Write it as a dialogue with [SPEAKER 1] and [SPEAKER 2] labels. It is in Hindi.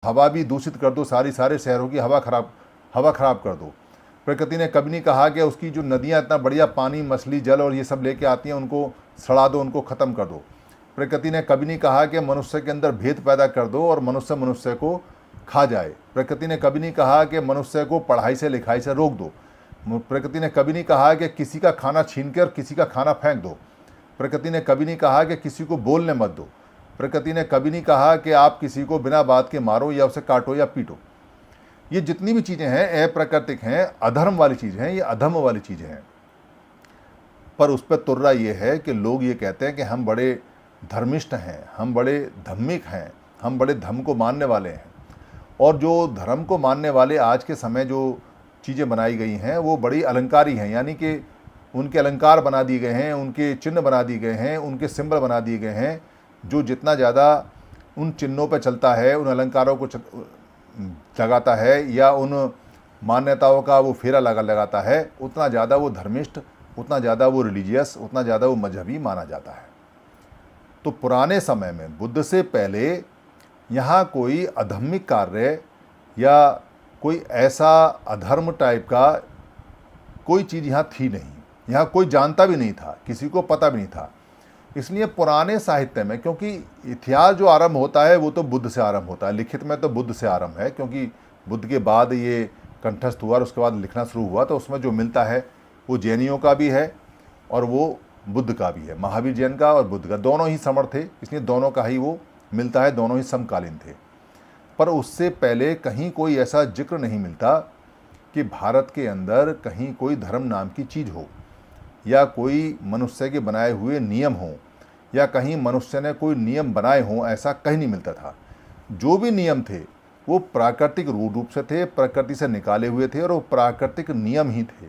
[SPEAKER 1] हवा भी दूषित कर दो, सारे शहरों की हवा खराब कर दो। प्रकृति ने कभी नहीं कहा कि उसकी जो नदियाँ इतना बढ़िया पानी, मछली, जल और ये सब लेके आती हैं उनको सड़ा दो, उनको ख़त्म कर दो। प्रकृति ने कभी नहीं कहा कि मनुष्य के अंदर भेद पैदा कर दो और मनुष्य मनुष्य को खा जाए। प्रकृति ने कभी नहीं कहा कि मनुष्य को पढ़ाई से लिखाई से रोक दो। प्रकृति ने कभी नहीं कहा कि किसी का खाना छीन कर किसी का खाना फेंक दो। प्रकृति ने कभी नहीं कहा कि किसी को बोलने मत दो। प्रकृति ने कभी नहीं कहा कि आप किसी को बिना बात के मारो या उसे काटो या पीटो। ये जितनी भी चीज़ें हैं अप्राकृतिक हैं, अधर्म वाली चीज़ें हैं, ये अधर्म वाली चीज़ें हैं। पर उस पर तुर्रा ये है कि लोग ये कहते हैं कि हम बड़े धर्मिष्ठ हैं, हम बड़े धार्मिक हैं, हम बड़े धर्म को मानने वाले हैं। और जो धर्म को मानने वाले आज के समय जो चीज़ें बनाई गई हैं वो बड़ी अलंकारी हैं, यानी कि उनके अलंकार बना दिए गए हैं, उनके चिन्ह बना दिए गए हैं, उनके सिंबल बना दिए गए हैं। जो जितना ज़्यादा उन चिन्हों पर चलता है, उन अलंकारों को लगाता है या उन मान्यताओं का वो फेरा लगाता है, उतना ज़्यादा वो धर्मिष्ठ, उतना ज़्यादा वो रिलीजियस, उतना ज़्यादा वो मजहबी माना जाता है। तो पुराने समय में बुद्ध से पहले यहाँ कोई अधर्मिक कार्य या कोई ऐसा अधर्म टाइप का कोई चीज़ यहाँ थी नहीं। यहाँ कोई जानता भी नहीं था, किसी को पता भी नहीं था। इसलिए पुराने साहित्य में, क्योंकि इतिहास जो आरंभ होता है वो तो बुद्ध से आरंभ होता है, लिखित में तो बुद्ध से आरंभ है, क्योंकि बुद्ध के बाद ये कंठस्थ हुआ और उसके बाद लिखना शुरू हुआ। तो उसमें जो मिलता है वो जैनियों का भी है और वो बुद्ध का भी है। महावीर जैन का और बुद्ध का दोनों ही समर्थ थे, इसलिए दोनों का ही वो मिलता है, दोनों ही समकालीन थे। पर उससे पहले कहीं कोई ऐसा जिक्र नहीं मिलता कि भारत के अंदर कहीं कोई धर्म नाम की चीज़ हो या कोई मनुष्य के बनाए हुए नियम हो या कहीं मनुष्य ने कोई नियम बनाए हों, ऐसा कहीं नहीं मिलता था। जो भी नियम थे वो प्राकृतिक रूप से थे, प्रकृति से निकाले हुए थे और वो प्राकृतिक नियम ही थे।